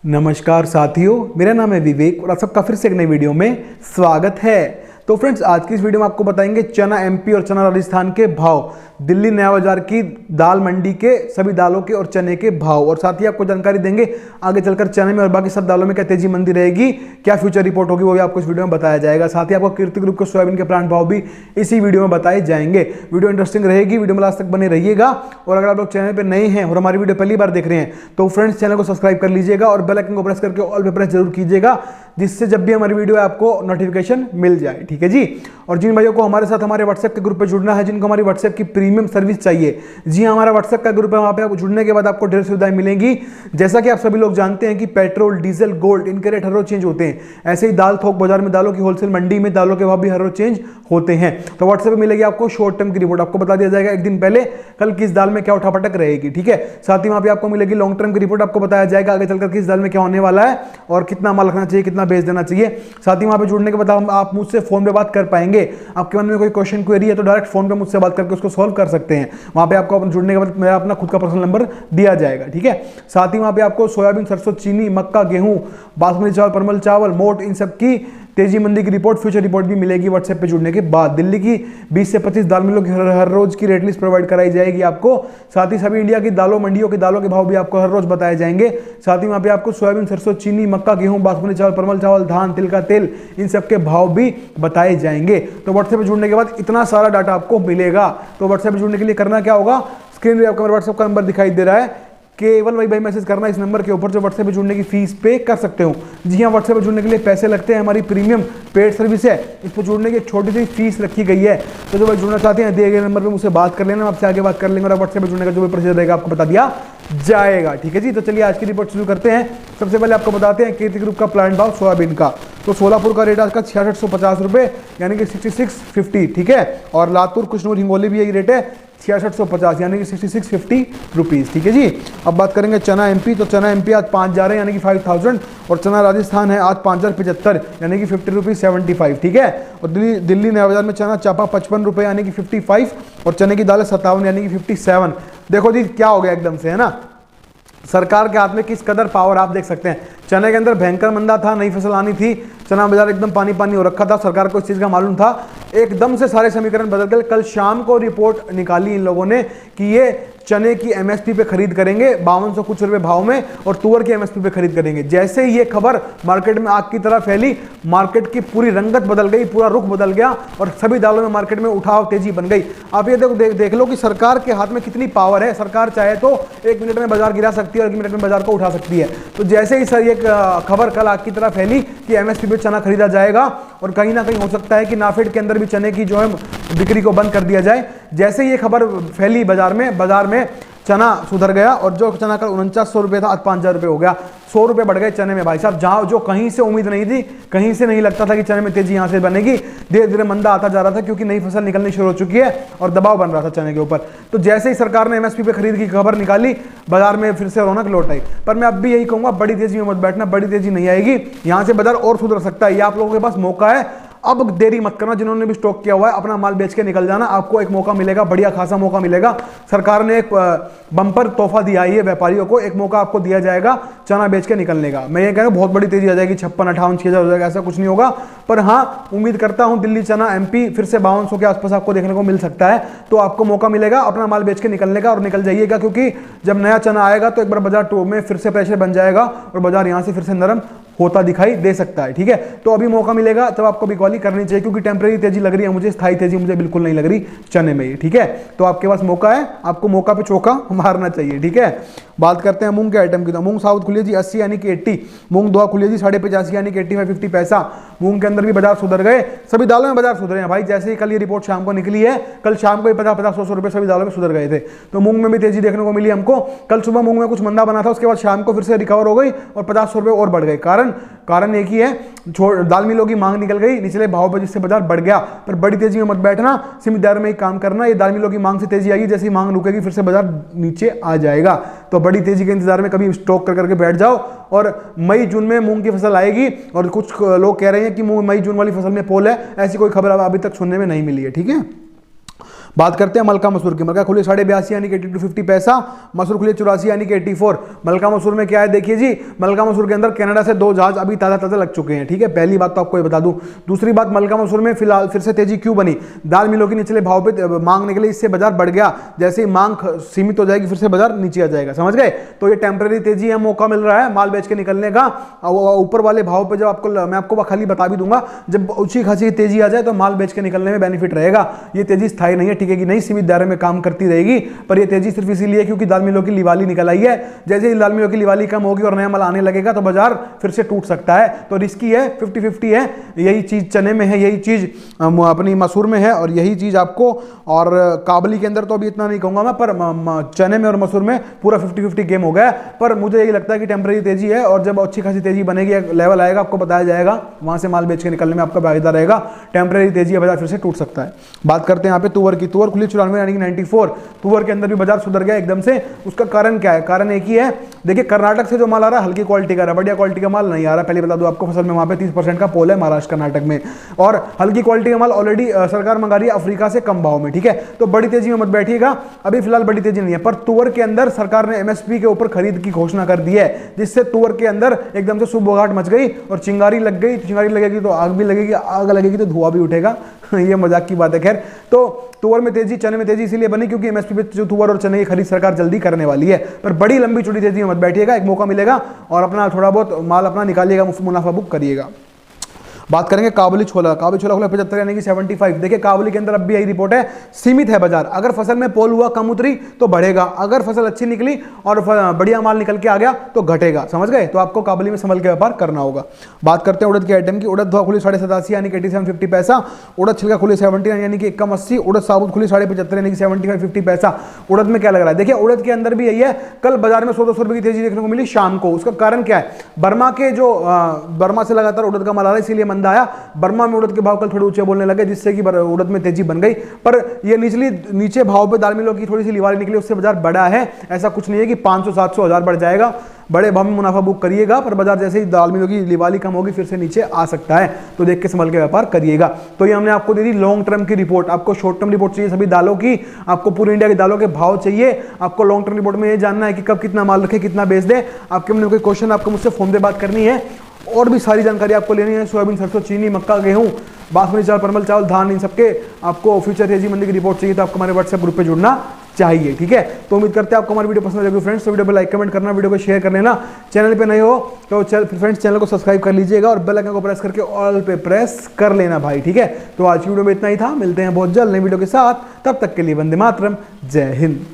नमस्कार साथियों, मेरा नाम है विवेक और आप सबका फिर से एक नई वीडियो में स्वागत है। तो फ्रेंड्स, आज की इस वीडियो में आपको बताएंगे चना एमपी और चना राजस्थान के भाव, दिल्ली नया बाजार की दाल मंडी के सभी दालों के और चने के भाव, और साथ ही आपको जानकारी देंगे आगे चलकर चने में और बाकी सब दालों में क्या तेजी मंदी रहेगी, क्या फ्यूचर रिपोर्ट होगी, वो भी आपको इस वीडियो में बताया जाएगा। साथ ही आपको कीर्ति ग्रुप के सोयाबीन के प्लांट भाव भी इसी वीडियो में बताए जाएंगे। वीडियो इंटरेस्टिंग रहेगी, वीडियो में लास्ट तक बने रहिएगा। और अगर आप लोग चैनल पर नए हैं और हमारी वीडियो पहली बार देख रहे हैं तो फ्रेंड्स चैनल को सब्सक्राइब कर लीजिएगा और बेल आइकन को प्रेस करके ऑल पे प्रेस जरूर कीजिएगा, जिससे जब भी हमारी वीडियो है आपको नोटिफिकेशन मिल जाए। ठीक है जी। और जिन भाइयों को हमारे साथ हमारे व्हाट्सएप के ग्रुप पे जुड़ना है, जिनको हमारी व्हाट्सएप की प्रीमियम सर्विस चाहिए, जी हाँ, हमारा व्हाट्सएप का ग्रुप है, वहाँ पे आप जुड़ने के बाद आपको ढेर सुविधाएं मिलेंगी। जैसा कि आप सभी लोग जानते हैं कि पेट्रोल, डीजल, गोल्ड, इनके रेट हर रोज चेंज होते हैं। ऐसे ही दाल थोक बाजार में दालों की होलसेल मंडी में दालों के भाव भी हर रोज चेंज होते हैं। तो व्हाट्सएप पे मिलेगी आपको शॉर्ट टर्म की रिपोर्ट, आपको बता दिया जाएगा एक दिन पहले कल किस दाल में क्या उठापटक रहेगी। ठीक है। साथ ही वहाँ पे आपको मिलेगी लॉन्ग टर्म की रिपोर्ट, आपको बताया जाएगा आगे चलकर किस दाल में क्या होने वाला है और कितना माल रखना चाहिए, कितना बेच देना चाहिए। साथ ही वहाँ पे जुड़ने के बाद आप मुझसे फोन पे बात कर पाएंगे। आपके मन में कोई क्वेश्चन क्वेरी है तो डायरेक्ट फोन पे मुझसे बात करके उसको सॉल्व कर सकते हैं। वहाँ पे आपको जुड़ने के बाद मेरा अपना खुद का पर्सनल नंबर दिया जाएगा। ठीक है। साथ ही वहाँ पे आपको सोयाबीन, सरसों, चीनी, मक्का, गेहूं, बासमती चावल, परमल चावल, मोट, इन सब की तेजी मंदी की रिपोर्ट, फ्यूचर रिपोर्ट भी मिलेगी व्हाट्सएप पे जुड़ने के बाद। दिल्ली की 20 से 25 दाल मिलों की हर रोज की रेट लिस्ट प्रोवाइड कराई जाएगी आपको। साथ ही सभी इंडिया की दालों, मंडियों के दालों के भाव भी आपको हर रोज बताए जाएंगे। साथ ही वहाँ पे आपको सोयाबीन, सरसों, चीनी, मक्का, गेहूं, बासमती चावल, परमल चावल, धान, तिल का तेल, इन सब के भाव भी बताए जाएंगे। तो व्हाट्सएप पे जुड़ने के बाद इतना सारा डाटा आपको मिलेगा। तो व्हाट्सएप पे जुड़ने के लिए करना क्या होगा, स्क्रीन पे आपका मेरा व्हाट्सएप का नंबर दिखाई दे रहा है, केवल वही भाई मैसेज करना इस नंबर के ऊपर जो व्हाट्सएप पे जुड़ने की फीस पे कर सकते हो। जी हाँ, व्हाट्सएप पे जुड़ने के लिए पैसे लगते हैं, हमारी प्रीमियम पेड सर्विस है, इस पर जुड़ने की एक छोटी सी फीस रखी गई है। तो जो भाई जुड़ना चाहते हैं दिए गए नंबर पे मुझसे बात कर लेना, आपसे आगे बात कर लेंगे और व्हाट्सएप पे जुड़ने का जो भी प्रोसीजर रहेगा आपको बता दिया जाएगा। ठीक है जी। तो चलिए आज की रिपोर्ट शुरू करते हैं। सबसे पहले आपको बताते हैं कीर्ति ग्रुप का प्लांट भाव सोयाबीन का। तो सोलापुर का रेट आज का 6650 रुपये, यानी कि 6650। ठीक है। और लातूर, कुशनूर, हिंगोली भी यही रेट है 6650, यानी कि 6650 रुपीज़। ठीक है जी। अब बात करेंगे चना एमपी। तो चना एमपी आज 5 जा रहे हैं, यानी कि 5000। और चना राजस्थान है आज 5075, यानी कि 50 रुपीज़ 75। ठीक है। और दिल्ली नया बाजार में चना चापा 55 रुपये, यानी कि 55। और चने की दाल 57, यानी कि 57। देखो जी क्या हो गया एकदम से, है ना। सरकार के हाथ में किस कदर पावर आप देख सकते हैं। चने के अंदर भयंकर मंदा था, नई फसल आनी थी, चना बाजार एकदम पानी पानी हो रखा था, सरकार को इस चीज़ का मालूम था। एकदम से सारे समीकरण बदल गए। कल शाम को रिपोर्ट निकाली इन लोगों ने कि ये चने की एमएसपी पे खरीद करेंगे 5200 कुछ रुपए भाव में, और तुअर की एमएसपी पे खरीद करेंगे। जैसे ही ये खबर मार्केट में आग की तरह फैली, मार्केट की पूरी रंगत बदल गई, पूरा रुख बदल गया और सभी दालों में मार्केट में उठाव, तेजी बन गई। आप ये देख लो कि सरकार के हाथ में कितनी पावर है। सरकार चाहे तो 1 मिनट में बाजार गिरा सकती है और 1 मिनट में बाजार को उठा सकती है। तो जैसे ही सर ये खबर कल आग की तरह फैली कि एमएसपी पे चना खरीदा जाएगा, और कहीं ना कहीं हो सकता है कि नाफेड के अंदर भी चने की जो है बिक्री को बंद कर दिया जाए, जैसे ही ये खबर फैली बाजार में चना सुधर गया। और जो चना कल 4900 रुपये था आज 5000 रुपये हो गया। 100 रुपये बढ़ गए चने में भाई साहब। जहाँ जो कहीं से उम्मीद नहीं थी, कहीं से नहीं लगता था कि चने में तेजी यहाँ से बनेगी, धीरे धीरे मंदा आता जा रहा था, क्योंकि नई फसल निकलनी शुरू हो चुकी है और दबाव बन रहा था चने के ऊपर। तो जैसे ही सरकार ने एमएसपी पे खरीद की खबर निकाली, बाजार में फिर से रौनक लौट आई। पर मैं अब भी यही कहूँगा, बड़ी तेजी में मत बैठना, बड़ी तेजी नहीं आएगी। यहाँ से बाजार और सुधर सकता है, ये आप लोगों के पास मौका है। अब देरी मत करना, जिन्होंने भी स्टॉक किया हुआ है अपना माल बेच के निकल जाना, आपको एक मौका मिलेगा, बढ़िया खासा मौका मिलेगा। सरकार ने एक बम्पर तोहफा दिया है व्यापारियों को, एक मौका आपको दिया जाएगा चना बेच के निकलने का। मैं ये कह रहा हूँ बहुत बड़ी तेजी आ जाएगी, 56, 58, 6000 हो जाएगा, ऐसा कुछ नहीं होगा। पर हाँ, उम्मीद करता हूँ दिल्ली चना एमपी फिर से 5200 के आसपास आपको देखने को मिल सकता है। तो आपको मौका मिलेगा अपना माल बेच के निकलने का, और निकल जाइएगा, क्योंकि जब नया चना आएगा तो एक बार बाजार में फिर से प्रेशर बन जाएगा और बाजार यहाँ से फिर से नरम होता दिखाई दे सकता है। ठीक है। तो अभी मौका मिलेगा तब आपको बिकॉली करनी चाहिए, क्योंकि टेम्परेरी तेजी लग रही है मुझे, स्थायी तेजी मुझे बिल्कुल नहीं लग रही चने में ये। ठीक है। तो आपके पास मौका है, आपको मौका पे चौका मारना चाहिए। ठीक है। बात करते हैं मूंग के आइटम की। तो मूंग साउथ खुली जी 80, यानी कि 80। मूंग दुआ खुली जी 85.5, यानी कि 85-50 पैसा। मूंग के अंदर भी बाजार सुधर गए, सभी दालों में बाजार सुधरे हैं भाई। जैसे ही कल ये रिपोर्ट शाम को निकली है, कल शाम को 50-100 रुपये सभी दालों में सुधर गए थे। तो मूंग में भी तेजी देखने को मिली हमको। कल सुबह मूंग में कुछ मंदा बना था, उसके बाद शाम को फिर से रिकवर हो गई और 50 रुपये और बढ़ गए। कारण एक ही है, दाल मिलों की मांग निकल गई निचले भाव पर, जिससे बाजार बढ़ गया। पर बड़ी तेजी में मत बैठना, सीमित दायरे में ही काम करना। ये दाल मिलों की मांग से तेजी आएगी, जैसी मांग रुकेगी फिर से बाजार नीचे आ जाएगा। तो बड़ी तेजी के इंतजार में कभी स्टॉक कर करके बैठ जाओ। और मई जून में मूंग की फसल आएगी, और कुछ लोग कह रहे हैं कि मई जून वाली फसल में पोल है, ऐसी कोई खबर अभी तक सुनने में नहीं मिली है। ठीक है। बात करते हैं मलका मसूर की। मलका खुली 82.5 यानी कि 82.50 पैसा, मसूर खुली 84 यानी कि 84। मलका मसूर में क्या है देखिए जी, मलका मसूर के अंदर कनाडा से 2 जहाज अभी ताज़ा ताज़ा लग चुके हैं, ठीक है, पहली बात तो आपको ये बता दूं। दूसरी बात, मलका मसूर में फिलहाल फिर से तेजी क्यों बनी, दाल मिलों की निचले भाव पे मांगने के लिए, इससे बाजार बढ़ गया, जैसे ही मांग सीमित हो जाएगी फिर से बाजार नीचे आ जाएगा, समझ गए। तो ये टेम्परेरी तेजी है, मौका मिल रहा है माल बेच के निकलने का। ऊपर वाले भाव पे जब मैं आपको खाली बता भी दूंगा, जब ऊंची खासी तेजी आ जाए तो माल बेच के निकलने में बेनिफिट रहेगा। ये तेजी स्थायी नहीं है, टिकेगी नहीं, सीमित दायरे में काम करती रहेगी। पर ये तेजी सिर्फ इसीलिए क्योंकि दाल मिलों की लिवाली निकल आई है। जैसे ही दाल मिलों की लिवाली कम होगी और नया माल आने लगेगा तो बाजार फिर से टूट सकता है। तो रिस्की है, 50-50 है। यही चीज चने में है, यही चीज अपनी मसूर में है, और यही चीज आपको और काबली के अंदर तो अभी इतना नहीं कहूंगा मैं, पर चने में और मसूर में पूरा 50-50 गेम हो गया। पर मुझे यही लगता है कि टेम्परेरी तेजी है, और जब अच्छी खासी तेजी बनेगी, लेवल आएगा, आपको बताया जाएगा, वहां से माल बेच के निकलने में आपका फायदा रहेगा। टेम्परेरी तेजी है, बाजार फिर से टूट सकता है। बात करते हैं यहाँ पे तुअर की। तुअर खुली 94 यानी कि 94। तुअर के अंदर भी बाजार सुधर गया एकदम से। उसका कारण क्या है? कारण एक ही है, देखिए कर्नाटक से जो माल आ रहा है हल्की क्वालिटी का रहा है, बढ़िया क्वालिटी का माल नहीं आ रहा। पहले बता दूं आपको, फसल में वहां पे 30% का पोल है महाराष्ट्र कर्नाटक में, और हल्की क्वालिटी का माल ऑलरेडी सरकार मंगा रही है अफ्रीका से कम भाव में, ठीक है। तो बड़ी तेजी में मत बैठिएगा, अभी फिलहाल बड़ी तेजी नहीं है। पर तुअर के अंदर सरकार ने एमएसपी के ऊपर खरीद की घोषणा कर दी है, जिससे तुअर के अंदर एकदम से सुबुगाहट मच गई और चिंगारी लग गई। चिंगारी लगेगी तो आग भी लगेगी, आग लगेगी तो धुआं भी उठेगा। ये मजाक की बात है। खैर, तो तुअर में तेजी, चने में तेजी इसीलिए बनी क्योंकि एमएसपी पे जो तुअर और चने की खरीद सरकार जल्दी करने वाली है। पर बड़ी लंबी छोटी तेजी में मत बैठिएगा, एक मौका मिलेगा और अपना थोड़ा बहुत माल अपना निकालिएगा, मुनाफा बुक करिएगा। बात करेंगे काबुली छोला। काबुली छोला खुला 75 यानी कि 75। देखिए काबुली के अंदर अब भी यही रिपोर्ट है, सीमित है बाजार। अगर फसल में पोल हुआ, कम उतरी तो बढ़ेगा, अगर फसल अच्छी निकली और बढ़िया माल निकल के आ गया तो घटेगा, समझ गए। तो आपको काबुली में संभल के व्यापार करना होगा। बात करते हैं उड़द के आइटम की। उड़द धोआ खुली 87.5 यानी कि 87.50 पैसा। उड़द छिलका खुली 70 यानी कि 81.80। उड़द साबुत खुली 75.5 यानी कि 75.50 पैसा। उड़द में क्या लग रहा है? देखिए उड़द के अंदर भी यही है, कल बाजार में 100-200 रुपए की तेजी देखने को मिली शाम को। उसका कारण क्या है? बर्मा के जो बर्मा से लगातार उड़द का माल आ रहा है, इसीलिए मंदा आया। बर्मा में उड़द के भाव कल थोड़े ऊंचे बोलने लगे, जिससे कि उड़द में तेजी बन गई। पर ये नीचे भाव पे दाल मिलों की थोड़ी सी लिवाली निकली, उससे बाजार बढ़ा है। ऐसा कुछ नहीं है कि 500, 700, 1000 बढ़ जाएगा। बड़े भाव में मुनाफा बुक करिएगा, पर बाजार जैसे ही दाल मिलों की लिवाली कम होगी फिर से नीचे आ सकता है। तो देख के संभल के व्यापार करिएगा। तो ये हमने आपको दे दी लॉन्ग टर्म की रिपोर्ट। आपको शॉर्ट टर्म रिपोर्ट चाहिए सभी दालों की, आपको पूरी इंडिया की दालों के भाव चाहिए, आपको लॉन्ग टर्म रिपोर्ट में ये जानना है कि कब कितना माल रखे, कितना बेच दे। आपके मन में कोई क्वेश्चन, आपको मुझसे फोन पे बात करनी है, और भी सारी जानकारी आपको लेनी है, सोयाबीन, सरसों, चीनी, मक्का, गेहूं, बासमती चावल, परमल चावल, धान, इन सबके आपको फ्यूचर तेजी मंडी की रिपोर्ट चाहिए, तो आपको हमारे व्हाट्सएप ग्रुप पे जुड़ना चाहिए, ठीक है। तो उम्मीद करते हैं आपको हमारी वीडियो पसंद आएगी फ्रेंड्स। तो वीडियो को लाइक कमेंट करना, वीडियो को शेयर कर लेना। चैनल पे नए हो तो फ्रेंड्स चैनल को सब्सक्राइब कर लीजिएगा और बेल आइकन को प्रेस करके ऑल पे प्रेस कर लेना भाई, ठीक है। तो आज की वीडियो में इतना ही था, मिलते हैं बहुत जल्द नई वीडियो के साथ। तब तक के लिए वंदे मातरम, जय हिंद।